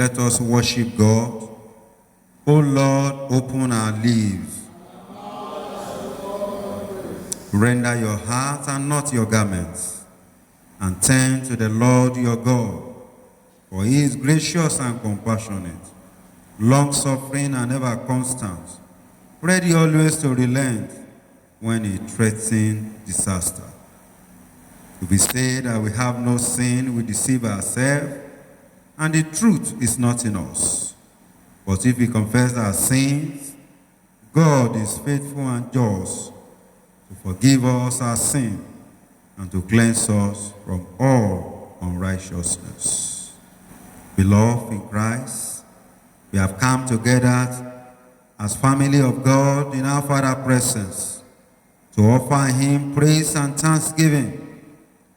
Let us worship God. O Lord, open our lips. Render your heart and not your garments, and turn to the Lord your God. For he is gracious and compassionate, long-suffering and ever constant, ready always to relent when he threatens disaster. If we say that we have no sin, we deceive ourselves, and the truth is not in us. But if we confess our sins, God is faithful and just to forgive us our sin and to cleanse us from all unrighteousness. Beloved in Christ, we have come together as family of God in our Father's presence to offer him praise and thanksgiving,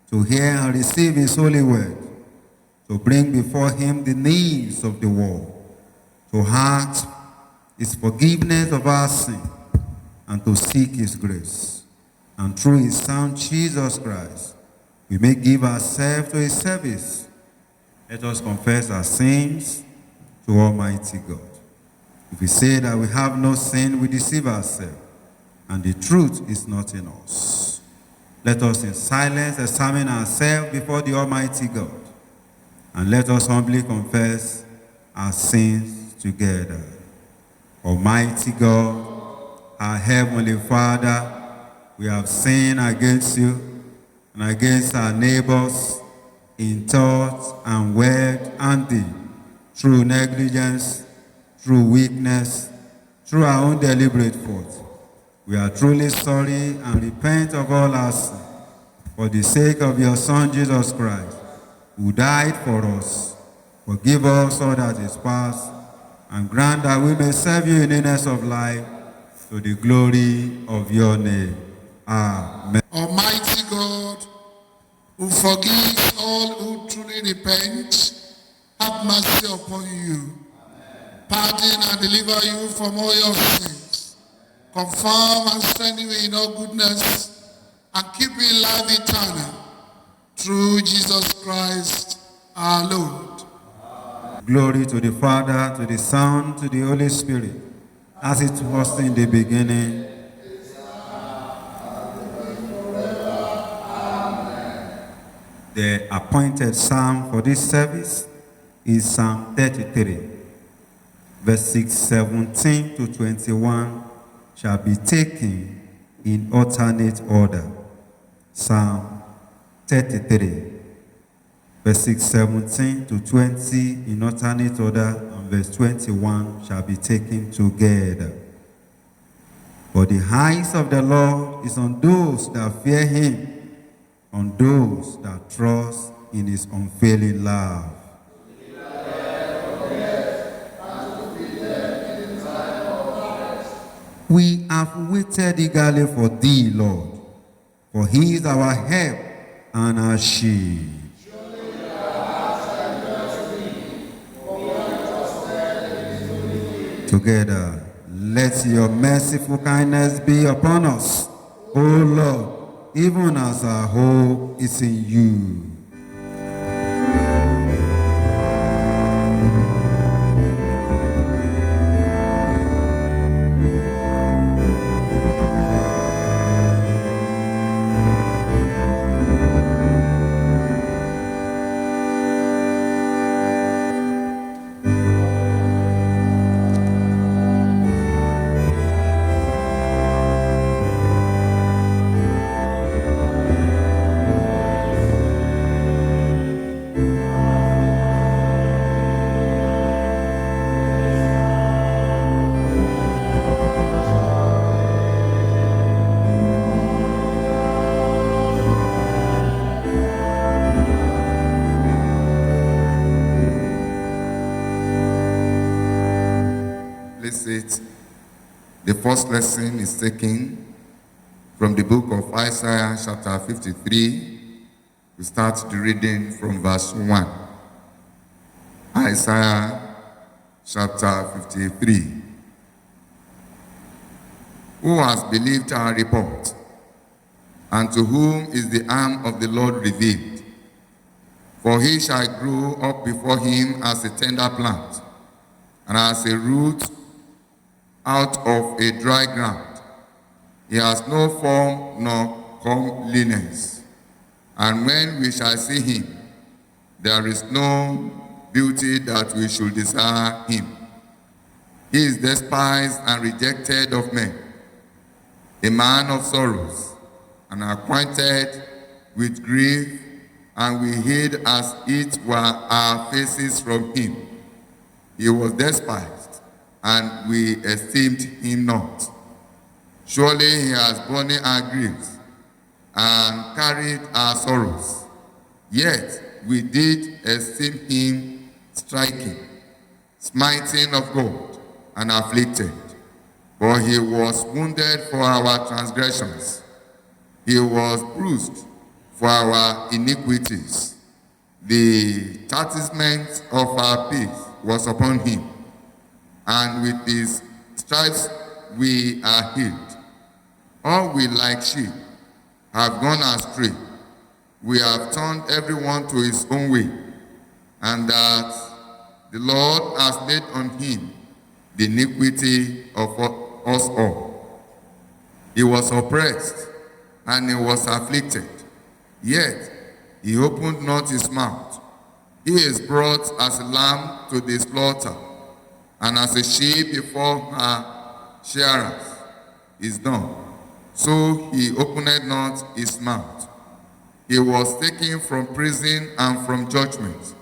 to hear and receive his holy word, to bring before him the needs of the world, to ask his forgiveness of our sin, and to seek his grace. And through his Son, Jesus Christ, we may give ourselves to his service. Let us confess our sins to Almighty God. If we say that we have no sin, we deceive ourselves, and the truth is not in us. Let us in silence examine ourselves before the Almighty God, and let us humbly confess our sins together. Almighty God, our Heavenly Father, we have sinned against you and against our neighbors in thought and word and deed, through negligence, through weakness, through our own deliberate fault. We are truly sorry and repent of all our sin for the sake of your Son, Jesus Christ, who died for us. Forgive us all that is past, and grant that we may serve you in newness of life, to the glory of your name. Amen. Almighty God, who forgives all who truly repent, have mercy upon you. Pardon and deliver you from all your sins. Confirm and strengthen you in all goodness, and keep you in life eternal. Through Jesus Christ our Lord. Glory to the Father, to the Son, to the Holy Spirit, as it was in the beginning. The appointed psalm for this service is Psalm 33. Verses 17 to 21 shall be taken in alternate order. Psalm 33. Verses 17 to 20 in alternate order, and verse 21 shall be taken together. For the eyes of the Lord is on those that fear him, on those that trust in his unfailing love. We have waited eagerly for thee, Lord, for he is our help and our shield. Together, let your merciful kindness be upon us, O Lord, even as our hope is in you. The first lesson is taken from the book of Isaiah chapter 53. We start the reading from verse 1. Isaiah chapter 53. Who has believed our report? And to whom is the arm of the Lord revealed? For he shall grow up before him as a tender plant, and as a root out of a dry ground. He has no form nor comeliness. And when we shall see him, there is no beauty that we should desire him. He is despised and rejected of men, a man of sorrows, and acquainted with grief, and we hid as it were our faces from him. He was despised, and we esteemed him not. Surely he has borne our griefs and carried our sorrows. Yet we did esteem him stricken, smitten of God, and afflicted. For he was wounded for our transgressions. He was bruised for our iniquities. The chastisement of our peace was upon him, and with his stripes we are healed. All we like sheep have gone astray. We have turned everyone to his own way, and that the Lord has laid on him the iniquity of us all. He was oppressed and he was afflicted, yet he opened not his mouth. He is brought as a lamb to the slaughter, and as a sheep before her shearers is dumb, so he opened not his mouth. He was taken from prison and from judgment.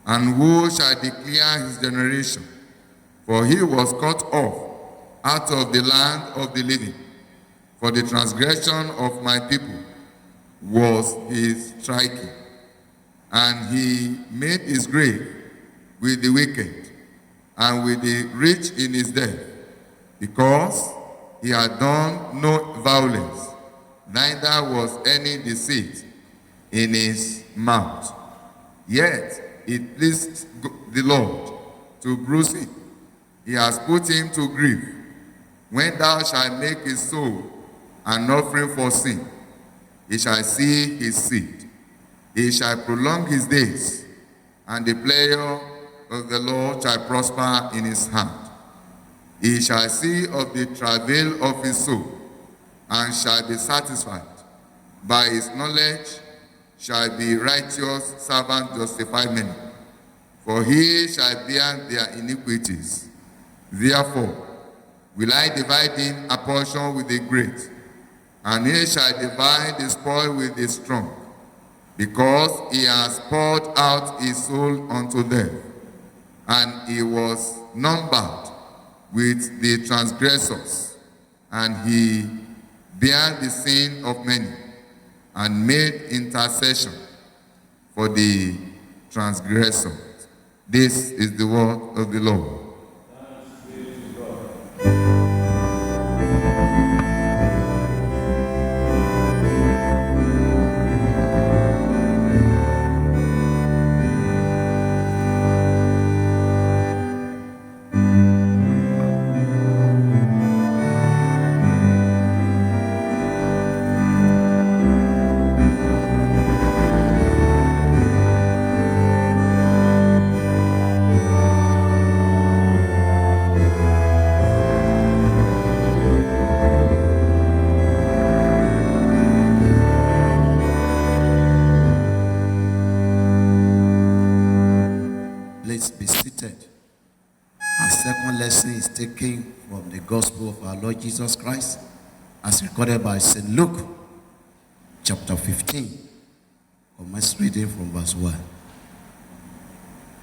And who shall declare his generation? For he was cut off out of the land of the living. For the transgression of my people was his striking. And he made his grave with the wicked and with the rich in his death, because he had done no violence, neither was any deceit in his mouth. Yet it pleased the Lord to bruise him. He has put him to grief. When thou shalt make his soul an offering for sin, he shall see his seed. He shall prolong his days, and the pleasure of the Lord shall prosper in his hand. He shall see of the travail of his soul, and shall be satisfied. By his knowledge shall the righteous servant justify many, for he shall bear their iniquities. Therefore will I divide him a portion with the great, and he shall divide the spoil with the strong, because he has poured out his soul unto death, and he was numbered with the transgressors, and he bare the sin of many, and made intercession for the transgressors. This is the word of the Lord. Taken from the Gospel of our Lord Jesus Christ, as recorded by St. Luke, chapter 15. Commence reading from verse 1.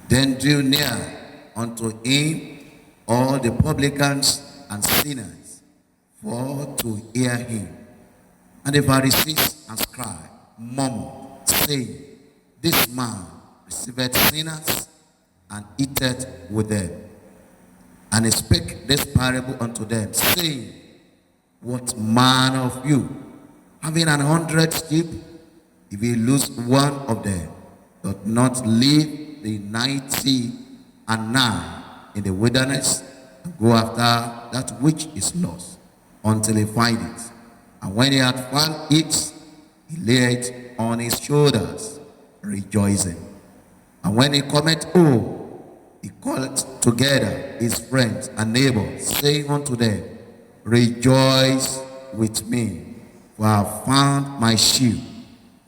Then drew near unto him all the publicans and sinners for to hear him. And the Pharisees and scribes murmured, saying, This man receiveth sinners and eateth with them. And he spake this parable unto them, saying, What man of you, having 100 sheep, if he lose one of them, doth not leave the 99 in the wilderness, and go after that which is lost, until he find it? And when he had found it, he laid it on his shoulders, rejoicing. And when he cometh home, he called together his friends and neighbors, saying unto them, Rejoice with me, for I have found my sheep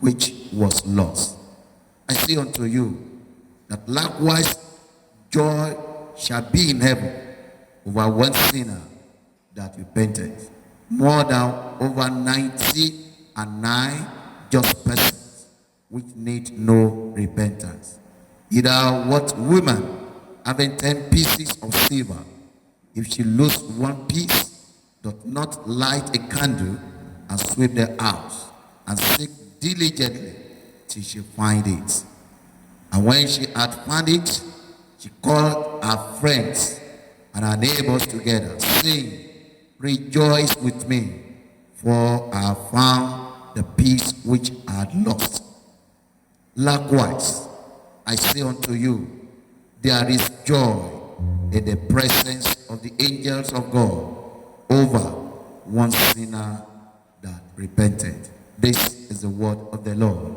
which was lost. I say unto you, that likewise joy shall be in heaven over one sinner that repented, more than over 99 just persons which need no repentance. Either what woman having 10 pieces of silver, if she lose one piece, doth not light a candle and sweep the house and seek diligently till she find it. And when she had found it, she called her friends and her neighbors together, saying, Rejoice with me, for I have found the piece which I had lost. Likewise, I say unto you, there is joy in the presence of the angels of God over one sinner that repented. This is the word of the Lord.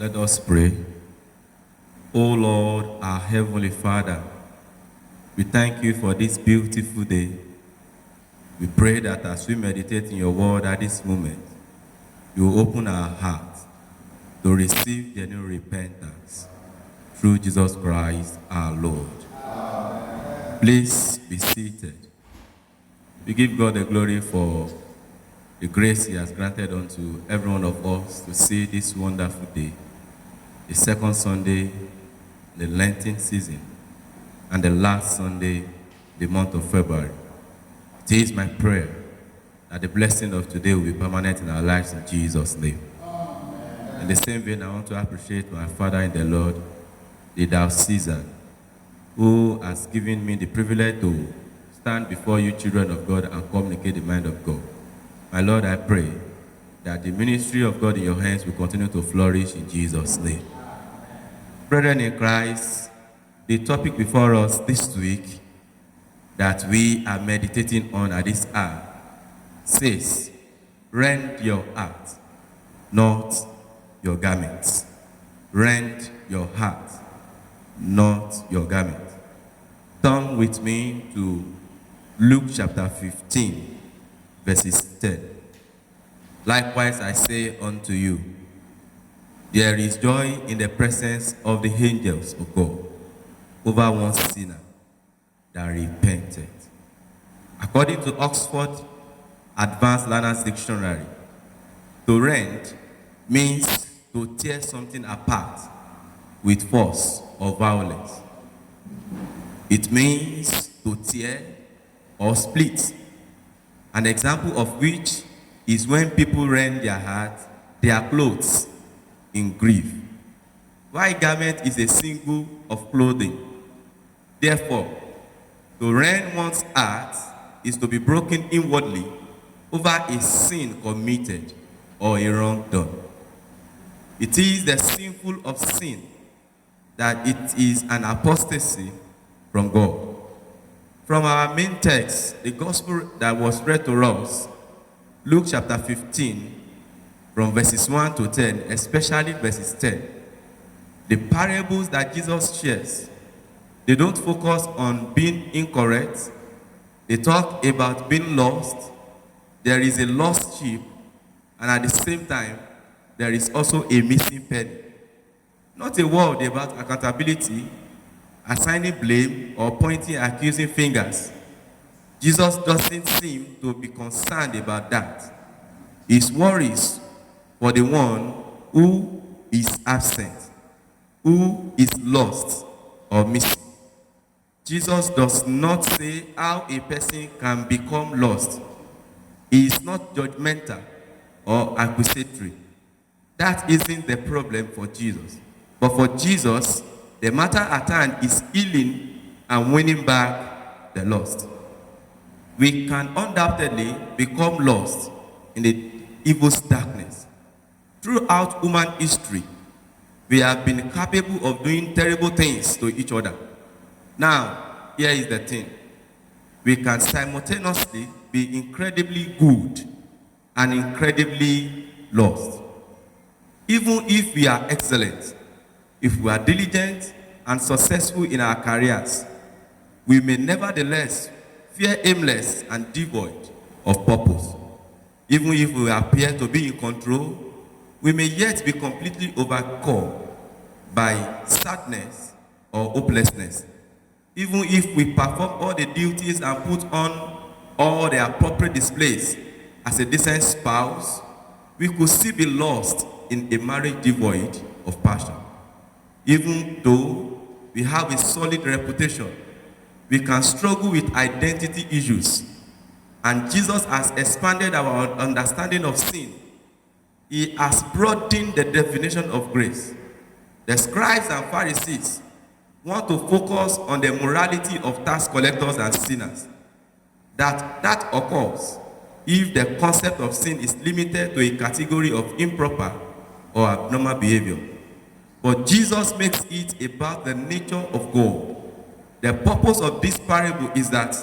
Let us pray. O Lord, our Heavenly Father, we thank you for this beautiful day. We pray that as we meditate in your word at this moment, you will open our hearts to receive genuine repentance through Jesus Christ our Lord. Amen. Please be seated. We give God the glory for the grace he has granted unto every one of us to see this wonderful day, the second Sunday, the Lenten season, and the last Sunday, the month of February. It is my prayer that the blessing of today will be permanent in our lives in Jesus' name. Amen. In the same vein, I want to appreciate my father in the Lord, the Diocese, who has given me the privilege to stand before you, children of God, and communicate the mind of God. My Lord, I pray that the ministry of God in your hands will continue to flourish in Jesus' name. Brethren in Christ, the topic before us this week that we are meditating on at this hour says, rend your heart, not your garments. Rend your heart, not your garment. Turn with me to Luke chapter 15, verses 10. Likewise I say unto you, There is joy in the presence of the angels of God over one sinner that repented. According to Oxford Advanced Learners Dictionary, to rend means to tear something apart with force or violence. It means to tear or split. An example of which is when people rend their heart, their clothes, in grief. White garment is a symbol of clothing. Therefore, to rend one's heart is to be broken inwardly over a sin committed or a wrong done. It is the sinful of sin that it is an apostasy from God. From our main text, the gospel that was read to us, Luke chapter 15, from verses 1 to 10, especially verses 10, the parables that Jesus shares, they don't focus on being incorrect. They talk about being lost. There is a lost sheep, and at the same time, there is also a missing penny. Not a word about accountability, assigning blame, or pointing accusing fingers. Jesus doesn't seem to be concerned about that. His worries for the one who is absent, who is lost or missing. Jesus does not say how a person can become lost. He is not judgmental or accusatory. That isn't the problem for Jesus. But for Jesus, the matter at hand is healing and winning back the lost. We can undoubtedly become lost in the evil's darkness. Throughout human history, we have been capable of doing terrible things to each other. Now, here is the thing. We can simultaneously be incredibly good and incredibly lost. Even if we are excellent, if we are diligent and successful in our careers, we may nevertheless feel aimless and devoid of purpose. Even if we appear to be in control, we may yet be completely overcome by sadness or hopelessness. Even if we perform all the duties and put on all the appropriate displays as a decent spouse, we could still be lost in a marriage devoid of passion. Even though we have a solid reputation, we can struggle with identity issues. And Jesus has expanded our understanding of sin. He has broadened the definition of grace. The scribes and Pharisees want to focus on the morality of tax collectors and sinners. That occurs if the concept of sin is limited to a category of improper or abnormal behavior. But Jesus makes it about the nature of God. The purpose of this parable is that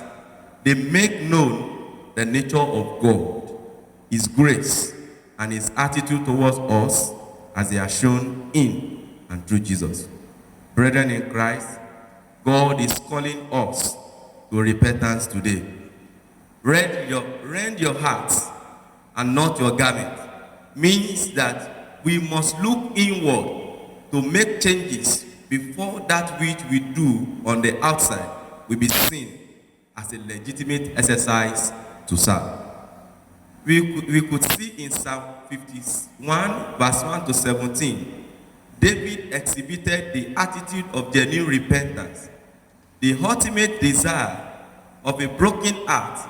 they make known the nature of God, His grace, and His attitude towards us as they are shown in and through Jesus. Brethren in Christ, God is calling us to repentance today. Rend your hearts and not your garment means that we must look inward to make changes before that which we do on the outside will be seen as a legitimate exercise to serve. We could see in Psalm 51, verse 1 to 17, David exhibited the attitude of genuine repentance. The ultimate desire of a broken heart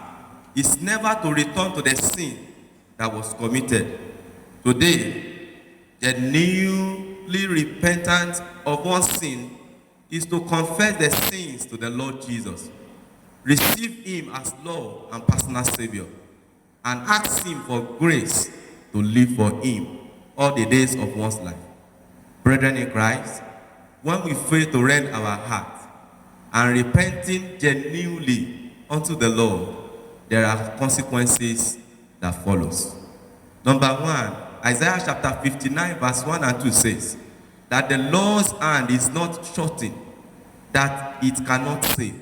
is never to return to the sin that was committed. Today, the newly repentant of one sin is to confess the sins to the Lord Jesus, receive Him as Lord and personal Savior, and ask Him for grace to live for Him all the days of one's life. Brethren in Christ, when we fail to rend our heart and repenting genuinely unto the Lord, there are consequences that follows. Number one, Isaiah chapter 59 verse 1 and 2 says that the Lord's hand is not shortened, that it cannot save,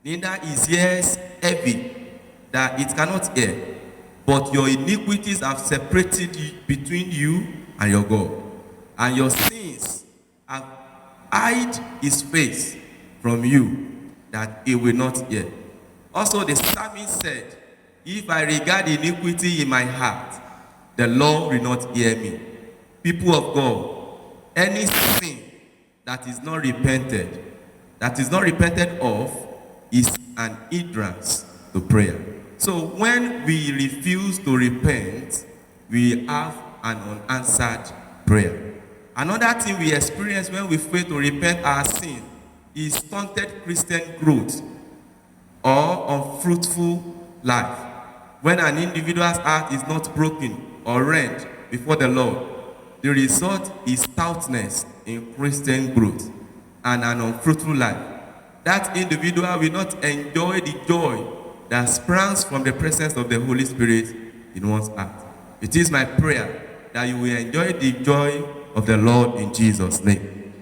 neither is ears heavy, that it cannot hear, but your iniquities have separated between you and your God, and your sins have hid his face from you, that he will not hear. Also the psalmist said, if I regard iniquity in my heart, the Lord will not hear me. People of God, any sin that is not repented of, is an hindrance to prayer. So when we refuse to repent, we have an unanswered prayer. Another thing we experience when we fail to repent our sin is stunted Christian growth or unfruitful life. When an individual's heart is not broken or rent before the Lord, the result is stoutness in Christian growth and an unfruitful life. That individual will not enjoy the joy that springs from the presence of the Holy Spirit in one's heart. It is my prayer that you will enjoy the joy of the Lord in Jesus' name.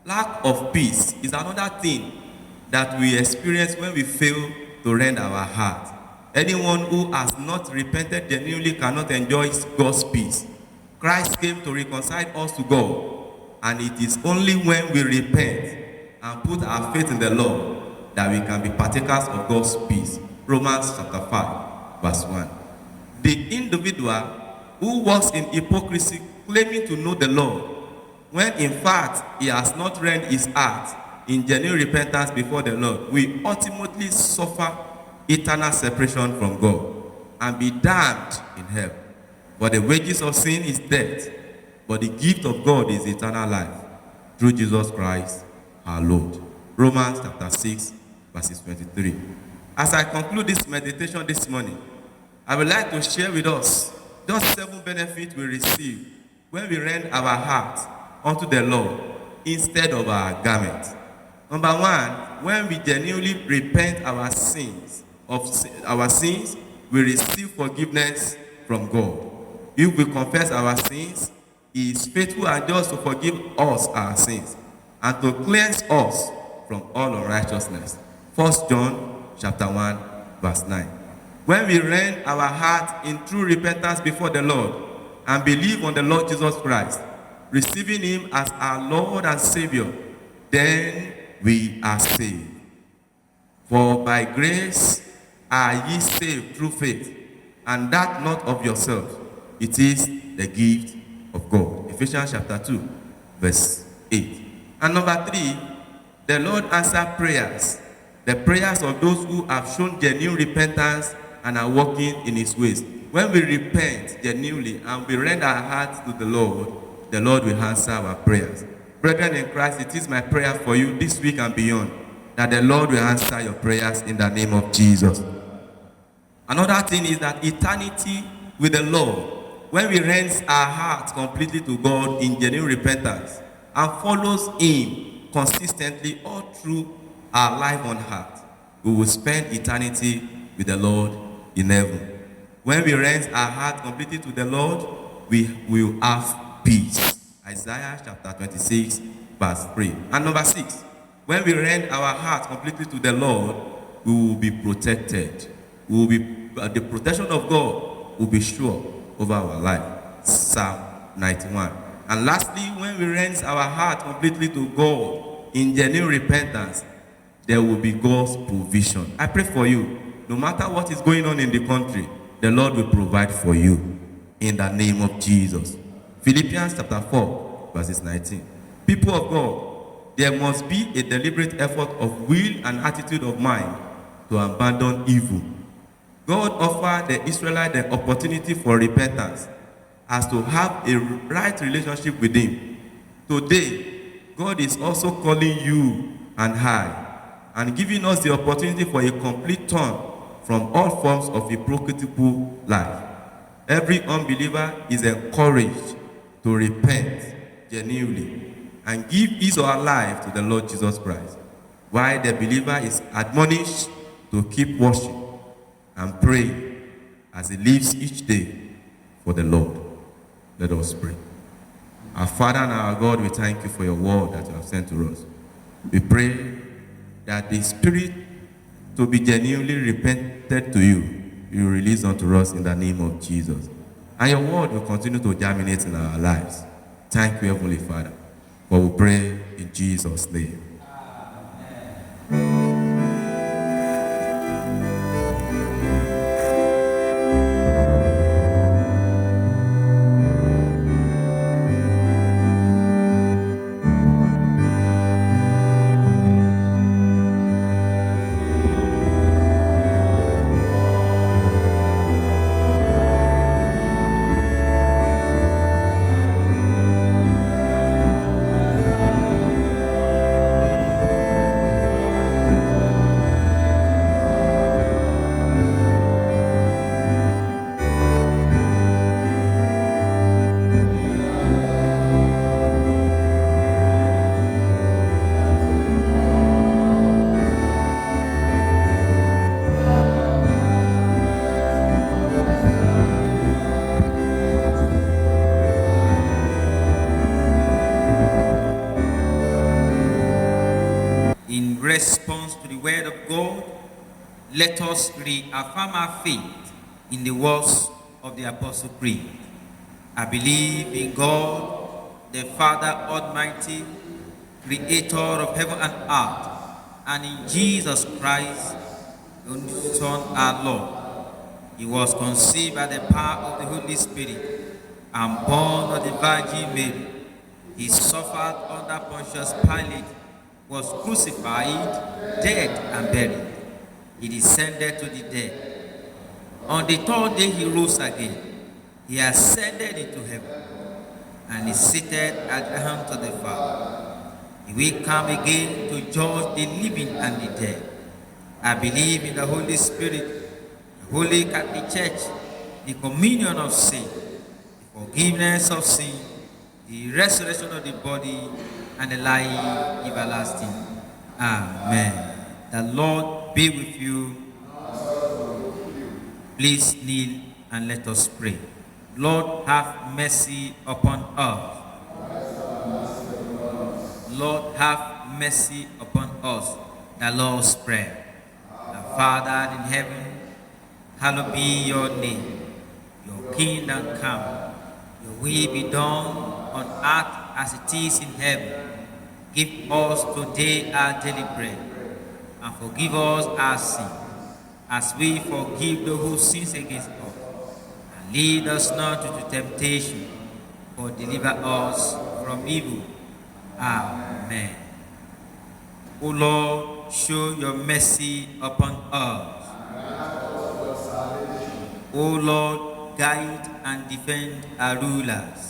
Lack of peace is another thing that we experience when we fail to rend our heart. Anyone who has not repented genuinely cannot enjoy God's peace. Christ came to reconcile us to God, and it is only when we repent and put our faith in the Lord that we can be partakers of God's peace. Romans chapter 5, verse 1. The individual who walks in hypocrisy, claiming to know the Lord, when in fact he has not rent his heart in genuine repentance before the Lord, will ultimately suffer eternal separation from God and be damned in hell. For the wages of sin is death, but the gift of God is eternal life through Jesus Christ our Lord. Romans chapter 6, verses 23. As I conclude this meditation this morning, I would like to share with us just 7 benefits we receive when we rend our heart unto the Lord instead of our garment. Number 1, when we genuinely repent our sins, we receive forgiveness from God. If we confess our sins, he is faithful and just to forgive us our sins and to cleanse us from all unrighteousness. 1 John chapter 1, verse 9. When we rend our heart in true repentance before the Lord and believe on the Lord Jesus Christ, receiving him as our Lord and Savior, then we are saved. For by grace are ye saved through faith, and that not of yourself. It is the gift of God. Ephesians chapter 2, verse 8. And number 3, the Lord answers prayers. The prayers of those who have shown genuine repentance and are walking in his ways. When we repent genuinely and we rend our hearts to the Lord will answer our prayers. Brethren in Christ, it is my prayer for you this week and beyond that the Lord will answer your prayers in the name of Jesus. Another thing is that eternity with the Lord, when we rend our hearts completely to God in genuine repentance and follows him consistently all through our life on earth, we will spend eternity with the Lord in heaven. When we rend our heart completely to the Lord, we will have peace. Isaiah chapter 26, verse 3. And number 6, when we rend our heart completely to the Lord, we will be protected. The protection of God will be sure over our life. Psalm 91. And lastly, when we rend our heart completely to God in genuine repentance, there will be God's provision. I pray for you, no matter what is going on in the country, the Lord will provide for you in the name of Jesus. Philippians chapter 4, verses 19. People of God, there must be a deliberate effort of will and attitude of mind to abandon evil. God offered the Israelites the opportunity for repentance as to have a right relationship with him. Today, God is also calling you and I and giving us the opportunity for a complete turn from all forms of hypocritical life. Every unbeliever is encouraged to repent genuinely and give his or her life to the Lord Jesus Christ, while the believer is admonished to keep watching and pray as he lives each day for the Lord. Let us pray. Our Father and our God, we thank you for your word that you have sent to us. We pray that the Spirit to be genuinely repented to you, you release unto us in the name of Jesus. And your word will continue to germinate in our lives. Thank you, Heavenly Father. For we pray in Jesus' name. In response to the word of God, let us reaffirm our faith in the words of the Apostle Creed. I believe in God, the Father Almighty, creator of heaven and earth, and in Jesus Christ, the only Son, our Lord. He was conceived by the power of the Holy Spirit and born of the Virgin Mary. He suffered under Pontius Pilate, was crucified, dead, and buried. He descended to the dead. On the third day he rose again. He ascended into heaven and is seated at the hand of the Father. He will come again to judge the living and the dead. I believe in the Holy Spirit, the Holy Catholic Church, the communion of saints, the forgiveness of sin, the resurrection of the body, and the life everlasting. Amen. The Lord be with you. Please kneel and let us pray. Lord, have mercy upon us. Lord, have mercy upon us. The Lord's Prayer. Our Father in heaven, hallowed be your name. Your kingdom come. Your will be done on earth as it is in heaven. Give us today our daily bread, and forgive us our sins, as we forgive those who sin against us. And lead us not into temptation, but deliver us from evil. Amen. O Lord, show your mercy upon us. O Lord, guide and defend our rulers.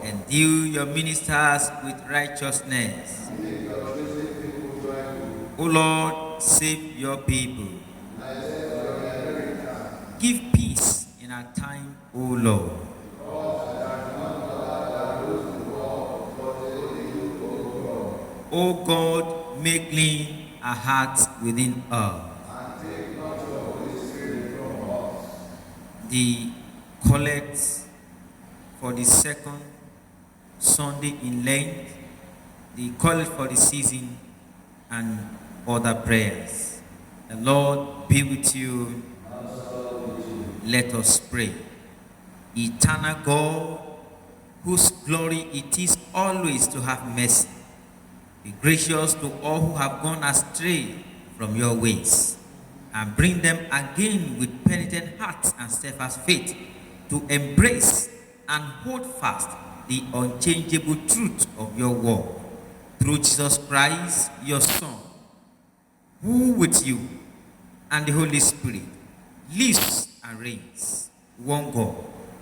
Endue your ministers with righteousness. O Lord, save your people. Give peace in our time, O Lord. O God, make clean our hearts within us. The collect for the second Sunday in Lent, the collect for the season, and other prayers. The Lord be with you. Let us pray. Eternal God, whose glory it is always to have mercy, be gracious to all who have gone astray from your ways, and bring them again with penitent hearts and steadfast faith to embrace and hold fast the unchangeable truth of your word. Through Jesus Christ, your Son, who with you and the Holy Spirit lives and reigns, one God,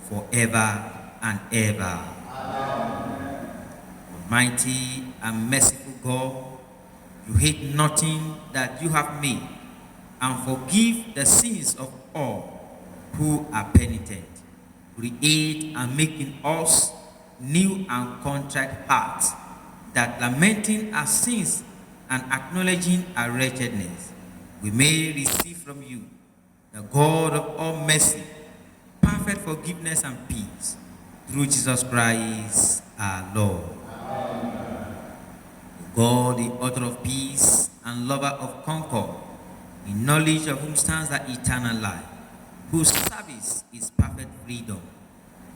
forever and ever. Amen. Almighty and merciful God, you hate nothing that you have made, and forgive the sins of all who are penitent. Create and make in us new and contrite hearts, that lamenting our sins and acknowledging our wretchedness, we may receive from you, the God of all mercy, perfect forgiveness and peace, through Jesus Christ our Lord. Amen. God, the author of peace and lover of concord, in knowledge of whom stands the eternal life, whose service is perfect freedom,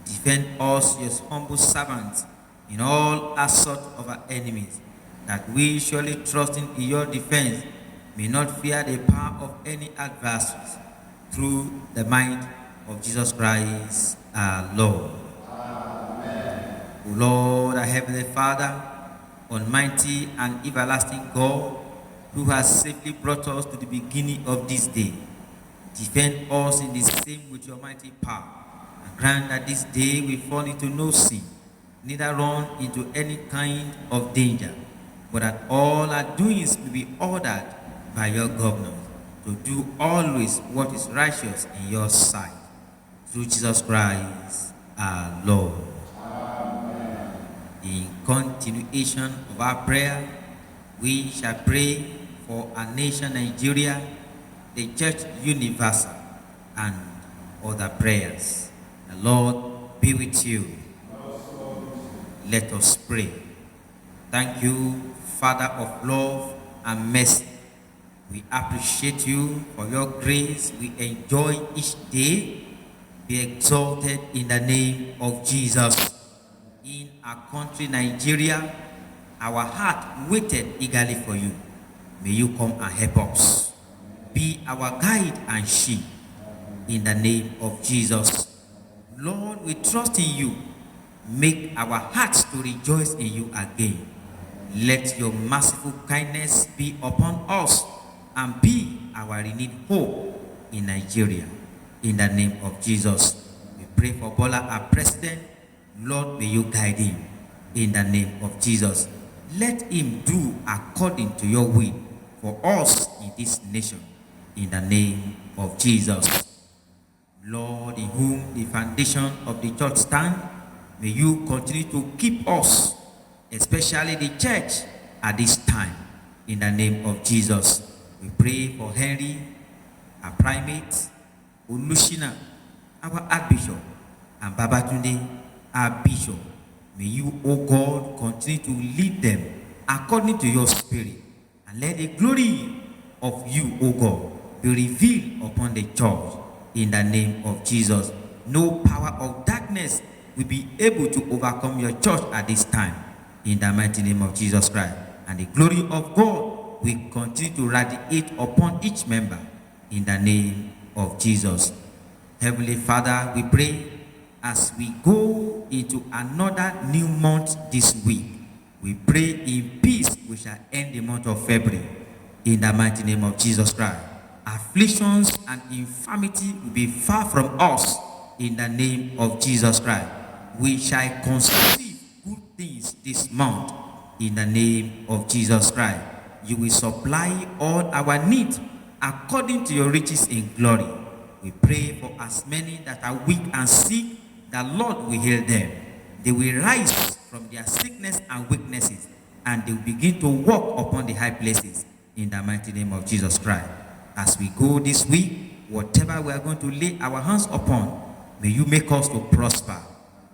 Defend us, your humble servants, in all assault of our enemies, that we, surely trusting in your defense, may not fear the power of any adversaries, through the might of Jesus Christ our Lord. Amen. O Lord, our Heavenly Father, Almighty and everlasting God, who has safely brought us to the beginning of this day, defend us in the same with your mighty power, and grant that this day we fall into no sin, neither run into any kind of danger, but that all our doings may be ordered by your governance, to do always what is righteous in your sight. Through Jesus Christ our Lord. Amen. In continuation of our prayer, we shall pray for our nation Nigeria, the Church Universal, and other prayers. The Lord be with you. Let us pray. Thank you, Father of love and mercy. We appreciate you for your grace we enjoy each day. Be exalted in the name of Jesus. In our country, Nigeria, our heart waited eagerly for you. May you come and help us. Be our guide and shield. In the name of Jesus. Lord, we trust in you. Make our hearts to rejoice in you again. Let your merciful kindness be upon us and be our renewed hope in Nigeria. In the name of Jesus, we pray for Bola, our president. Lord, may you guide him. In the name of Jesus, let him do according to your will for us in this nation. In the name of Jesus. Lord, in whom the foundation of the church stands, may you continue to keep us, especially the church, at this time. In the name of Jesus, we pray for Henry, our primate, Olushina, our Archbishop, and Babatunde, our Bishop. May you, O God, continue to lead them according to your Spirit, and let the glory of you, O God, be revealed upon the church. In the name of Jesus, no power of darkness will be able to overcome your church at this time. In the mighty name of Jesus Christ, and the glory of God will continue to radiate upon each member. In the name of Jesus. Heavenly Father, we pray as we go into another new month this week. We pray in peace we shall end the month of February. In the mighty name of Jesus Christ. Afflictions and infirmity will be far from us. In the name of Jesus Christ. We shall conceive good things this month. In the name of Jesus Christ. You will supply all our needs according to your riches in glory. We pray for as many that are weak and sick, the Lord will heal them. They will rise from their sickness and weaknesses, and they will begin to walk upon the high places. In the mighty name of Jesus Christ. As we go this week, whatever we are going to lay our hands upon, may you make us to prosper.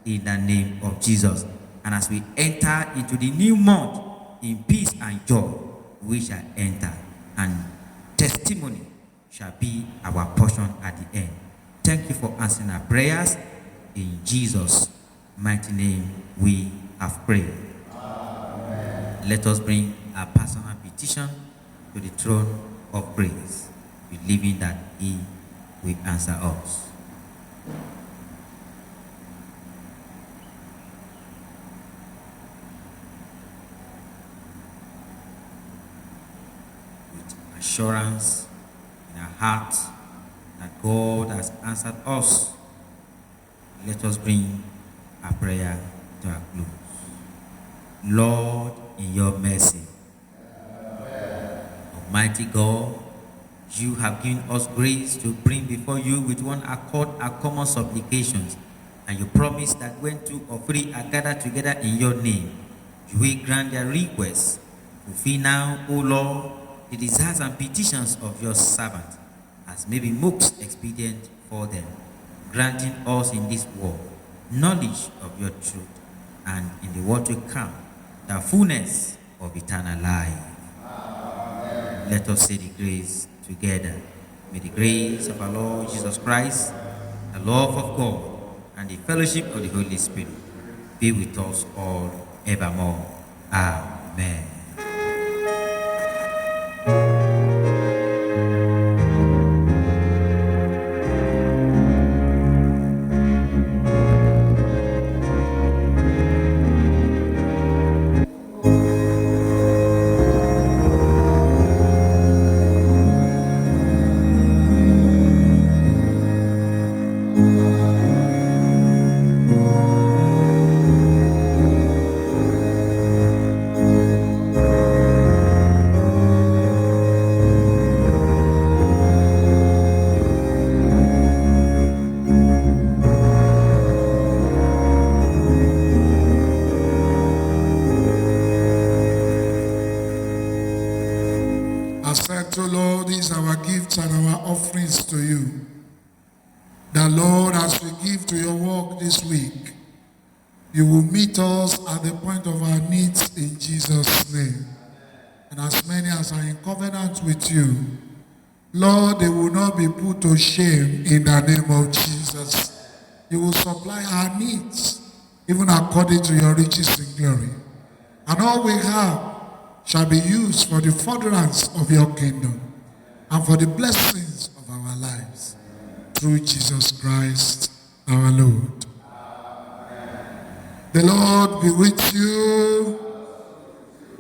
In the name of Jesus. And as we enter into the new month in peace and joy, we shall enter, and testimony shall be our portion at the end. Thank you for answering our prayers. In Jesus' mighty name we have prayed. Amen. Let us bring our personal petition to the throne of grace, believing that he will answer us. With assurance in our heart that God has answered us, let us bring our prayer to a close. Lord, in your mercy, Almighty God, you have given us grace to bring before you with one accord our common supplications, and you promise that when two or three are gathered together in your name, you will grant their requests. Fulfill now, O Lord, the desires and petitions of your servants, as may be most expedient for them, granting us in this world knowledge of your truth, and in the world to come, the fullness of eternal life. Amen. Let us say the grace together. May the grace of our Lord Jesus Christ, the love of God, and the fellowship of the Holy Spirit be with us all evermore. Amen. Accept, O Lord, these our gifts and our offerings to you. That, Lord, as we give to your work this week, you will meet us at the point of our needs in Jesus' name. And as many as are in covenant with you, Lord, they will not be put to shame in the name of Jesus. You will supply our needs, even according to your riches in glory. And all we have shall be used for the furtherance of your kingdom and for the blessings of our lives. Through Jesus Christ, our Lord. The Lord be with you.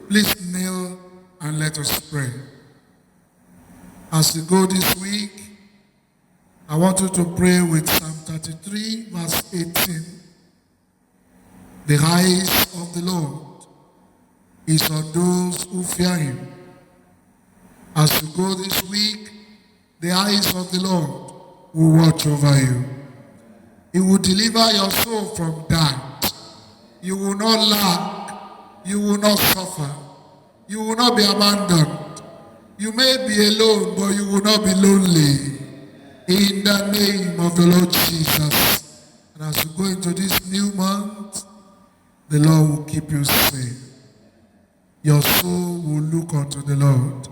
Please kneel and let us pray. As we go this week, I want you to pray with Psalm 33, verse 18. The eyes of the Lord is on those who fear him. As you go this week, the eyes of the Lord will watch over you. He will deliver your soul from that. You will not lack. You will not suffer. You will not be abandoned. You may be alone, but you will not be lonely. In the name of the Lord Jesus. And as you go into this new month, the Lord will keep you safe. Your soul will look unto the Lord.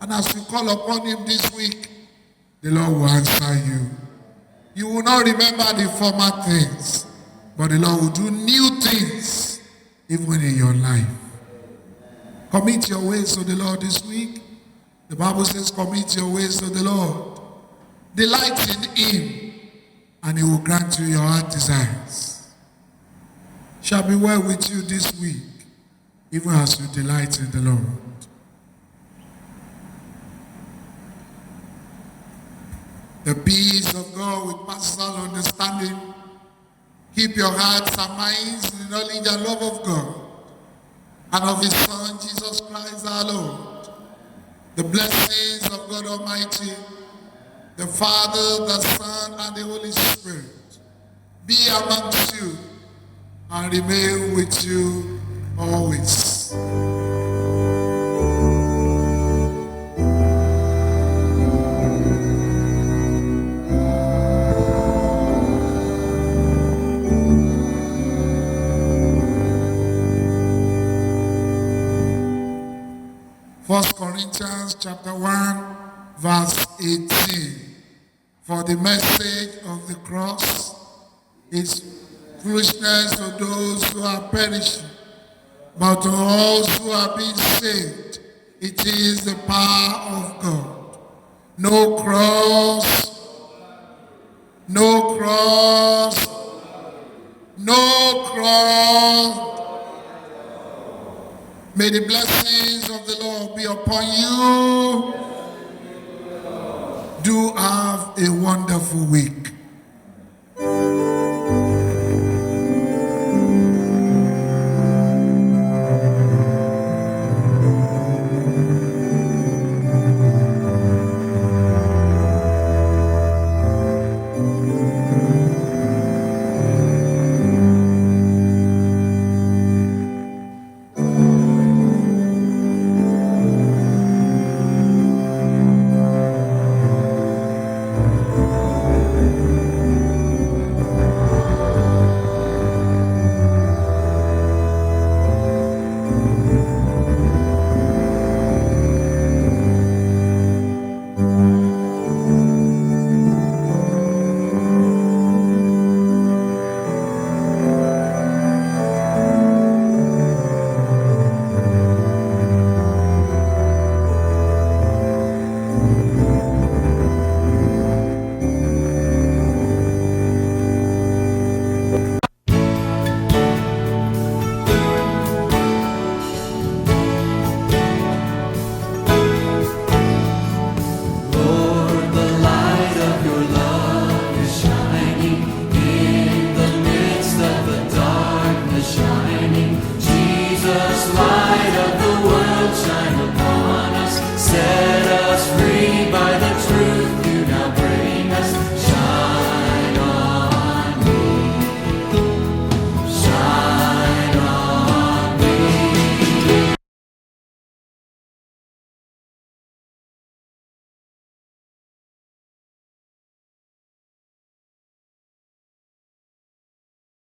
And as you call upon him this week, the Lord will answer you. You will not remember the former things, but the Lord will do new things even in your life. Commit your ways to the Lord this week. The Bible says, commit your ways to the Lord. Delight in him, and he will grant you your heart desires. Shall be well with you this week, even as you delight in the Lord. The peace of God with personal understanding, keep your hearts and minds in the knowledge and love of God and of his Son, Jesus Christ our Lord. The blessings of God Almighty, the Father, the Son, and the Holy Spirit be amongst you and remain with you always. 1 Corinthians chapter 1, verse 18. For the message of the cross is foolishness to those who are perishing, but to us who are being saved, it is the power of God. No cross, no cross, no cross. May the blessings of the Lord be upon you. Do have a wonderful week.